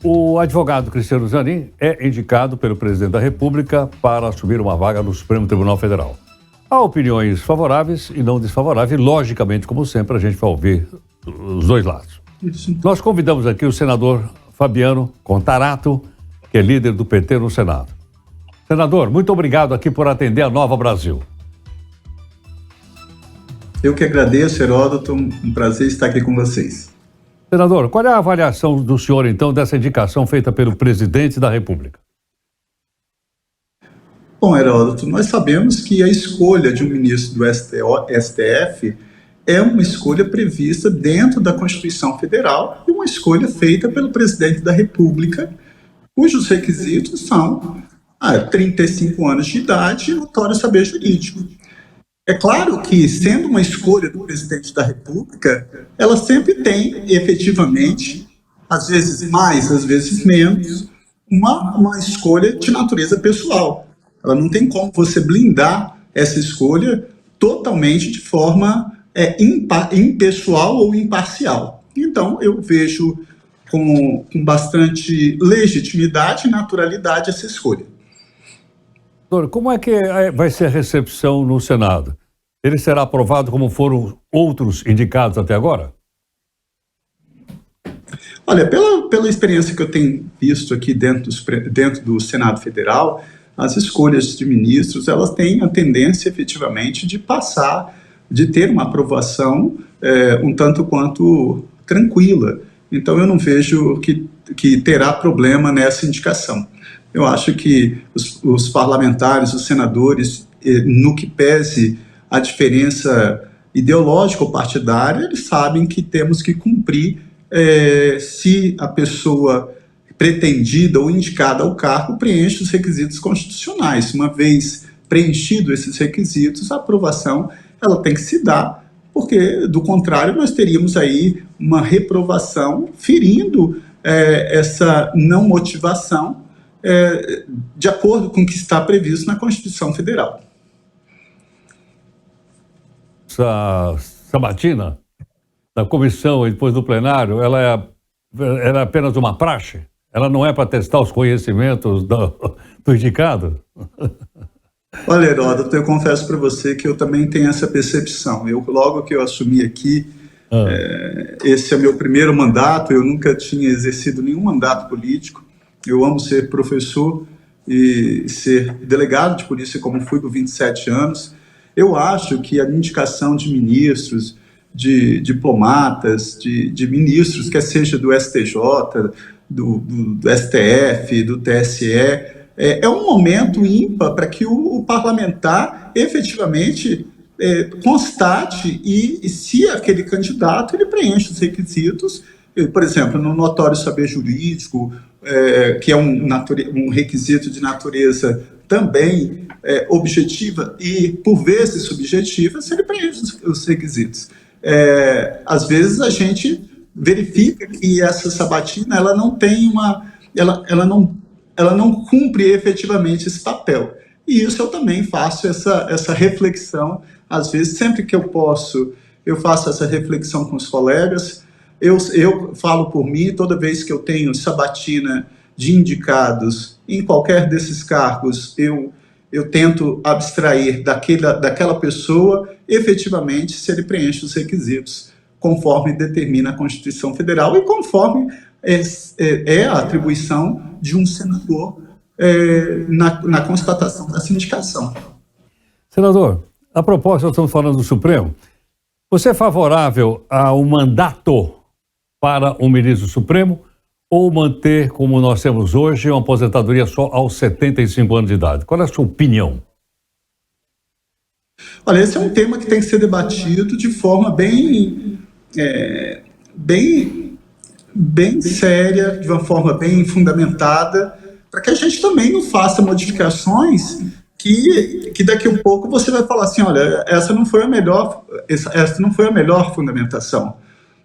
O advogado Cristiano Zanin é indicado pelo presidente da República para assumir uma vaga no Supremo Tribunal Federal. Há opiniões favoráveis e não desfavoráveis. Logicamente, como sempre, a gente vai ouvir os dois lados. Isso. Nós convidamos aqui o senador Fabiano Contarato, que é líder do PT no Senado. Senador, muito obrigado aqui por atender a Nova Brasil. Eu que agradeço, Heródoto. Um prazer estar aqui com vocês. Senador, qual é a avaliação do senhor, então, dessa indicação feita pelo presidente da República? Bom, Heródoto, nós sabemos que a escolha de um ministro do STF é uma escolha prevista dentro da Constituição Federal e uma escolha feita pelo presidente da República, cujos requisitos são 35 anos de idade e notório saber jurídico. É claro que, sendo uma escolha do presidente da República, ela sempre tem, efetivamente, às vezes mais, às vezes menos, uma escolha de natureza pessoal. Ela não tem como você blindar essa escolha totalmente de forma impessoal ou imparcial. Então, eu vejo com bastante legitimidade e naturalidade essa escolha. Doutor, como é que vai ser a recepção no Senado? Ele será aprovado como foram outros indicados até agora? Olha, pela experiência que eu tenho visto aqui dentro do Senado Federal, as escolhas de ministros, elas têm a tendência, efetivamente, de passar, de ter uma aprovação um tanto quanto tranquila. Então, eu não vejo que terá problema nessa indicação. Eu acho que os parlamentares, os senadores, no que pese a diferença ideológica ou partidária, eles sabem que temos que cumprir se a pessoa pretendida ou indicada ao cargo preenche os requisitos constitucionais. Uma vez preenchido esses requisitos, a aprovação ela tem que se dar, porque, do contrário, nós teríamos aí uma reprovação ferindo essa não motivação de acordo com o que está previsto na Constituição Federal. Essa sabatina da comissão e depois do plenário, ela é apenas uma praxe? Ela não é para testar os conhecimentos do indicado? Olha, Heródoto, eu confesso para você que eu também tenho essa percepção. Logo que eu assumi aqui, esse é meu primeiro mandato, eu nunca tinha exercido nenhum mandato político. Eu amo ser professor e ser delegado de polícia, como fui por 27 anos. Eu acho que a indicação de ministros, de diplomatas, de ministros, quer seja do STJ, do STF, do TSE, é um momento ímpar para que o parlamentar efetivamente constate e se aquele candidato ele preenche os requisitos, por exemplo, no notório saber jurídico, que é um requisito de natureza também objetiva e, por vezes, subjetiva, se ele preenche os requisitos. Às vezes, a gente verifica que essa sabatina ela não tem ela não cumpre efetivamente esse papel. E isso eu também faço essa reflexão. Às vezes, sempre que eu posso, eu faço essa reflexão com os colegas. Eu falo por mim, toda vez que eu tenho sabatina de indicados em qualquer desses cargos, eu tento abstrair daquela pessoa, efetivamente, se ele preenche os requisitos, conforme determina a Constituição Federal e conforme é a atribuição de um senador na constatação dessa indicação. Senador, a propósito, nós estamos falando do Supremo. Você é favorável ao mandato para um ministro do Supremo ou manter, como nós temos hoje, uma aposentadoria só aos 75 anos de idade? Qual é a sua opinião? Olha, esse é um tema que tem que ser debatido de forma bem séria, de uma forma bem fundamentada, para que a gente também não faça modificações que daqui a pouco você vai falar assim, olha, essa não foi a melhor fundamentação.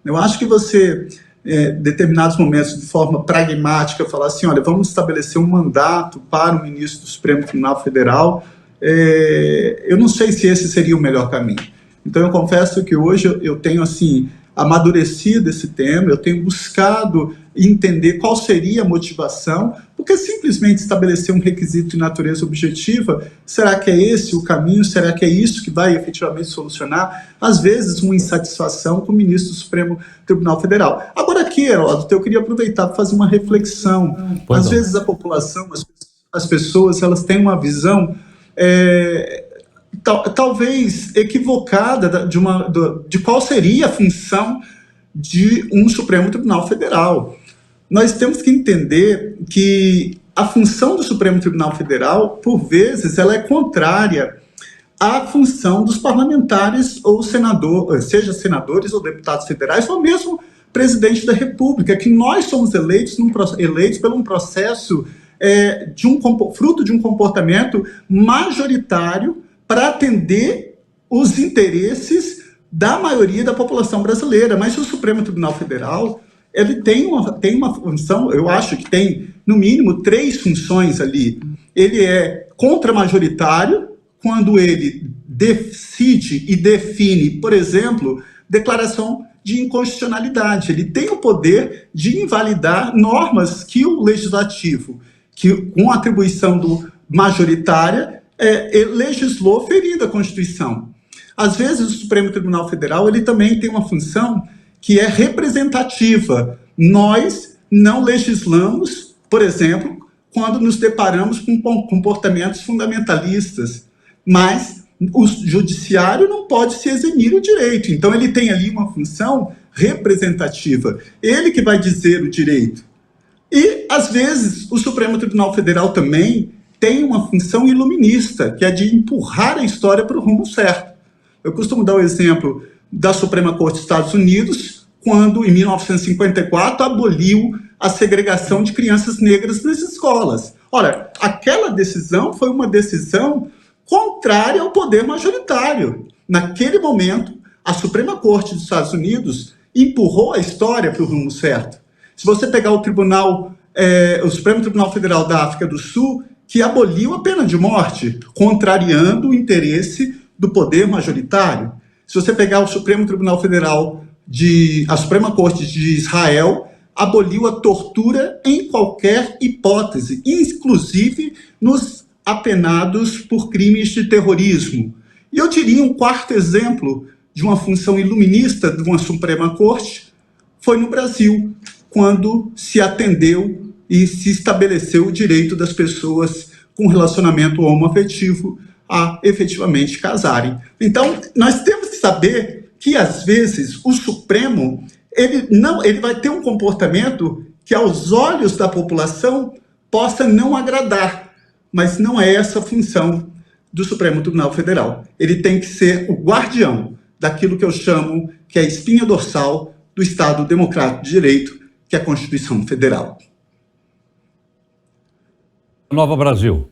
Eu acho que você, em determinados momentos, de forma pragmática, falar assim, olha, vamos estabelecer um mandato para o ministro do Supremo Tribunal Federal, eu não sei se esse seria o melhor caminho. Então, eu confesso que hoje eu tenho, assim, amadurecido esse tema, eu tenho buscado entender qual seria a motivação, porque simplesmente estabelecer um requisito de natureza objetiva, será que é esse o caminho? Será que é isso que vai efetivamente solucionar, às vezes, uma insatisfação com o ministro do Supremo Tribunal Federal? Agora aqui, Heródoto, eu queria aproveitar para fazer uma reflexão. Às vezes a população, as pessoas, elas têm uma visão talvez equivocada de qual seria a função de um Supremo Tribunal Federal. Nós temos que entender que a função do Supremo Tribunal Federal, por vezes, ela é contrária à função dos parlamentares ou senadores, seja senadores ou deputados federais, ou mesmo presidente da República, que nós somos eleitos por um processo fruto de um comportamento majoritário para atender os interesses da maioria da população brasileira. Mas o Supremo Tribunal Federal, ele tem uma função, eu acho que tem, no mínimo, 3 funções ali. Ele é contramajoritário, quando ele decide e define, por exemplo, declaração de inconstitucionalidade. Ele tem o poder de invalidar normas que o legislativo, que com atribuição majoritária, legislou ferindo a Constituição. Às vezes, o Supremo Tribunal Federal ele também tem uma função que é representativa. Nós não legislamos, por exemplo, quando nos deparamos com comportamentos fundamentalistas, mas o judiciário não pode se eximir o direito. Então, ele tem ali uma função representativa. Ele que vai dizer o direito. E, às vezes, o Supremo Tribunal Federal também tem uma função iluminista, que é de empurrar a história para o rumo certo. Eu costumo dar o exemplo da Suprema Corte dos Estados Unidos, quando, em 1954, aboliu a segregação de crianças negras nas escolas. Ora, aquela decisão foi uma decisão contrária ao poder majoritário. Naquele momento, a Suprema Corte dos Estados Unidos empurrou a história para o rumo certo. Se você pegar o Supremo Tribunal Federal da África do Sul, que aboliu a pena de morte, contrariando o interesse do poder majoritário. Se você pegar o Supremo Tribunal Federal, a Suprema Corte de Israel, aboliu a tortura em qualquer hipótese, inclusive nos apenados por crimes de terrorismo. E eu diria um quarto exemplo de uma função iluminista de uma Suprema Corte foi no Brasil, quando se atendeu e se estabeleceu o direito das pessoas com relacionamento homoafetivo a efetivamente casarem. Então, nós temos que saber que, às vezes, o Supremo ele vai ter um comportamento que, aos olhos da população, possa não agradar, mas não é essa a função do Supremo Tribunal Federal. Ele tem que ser o guardião daquilo que eu chamo que é a espinha dorsal do Estado Democrático de Direito, que é a Constituição Federal. Nova Brasil.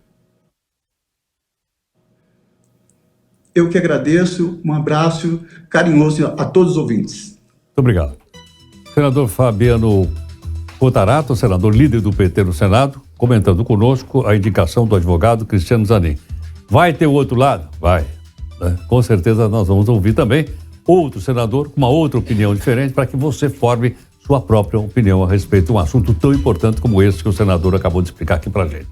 Eu que agradeço, um abraço carinhoso a todos os ouvintes. Muito obrigado. Senador Fabiano Contarato, senador líder do PT no Senado, comentando conosco a indicação do advogado Cristiano Zanin. Vai ter o outro lado? Vai. Né? Com certeza nós vamos ouvir também outro senador com uma outra opinião diferente para que você forme sua própria opinião a respeito de um assunto tão importante como esse que o senador acabou de explicar aqui para a gente.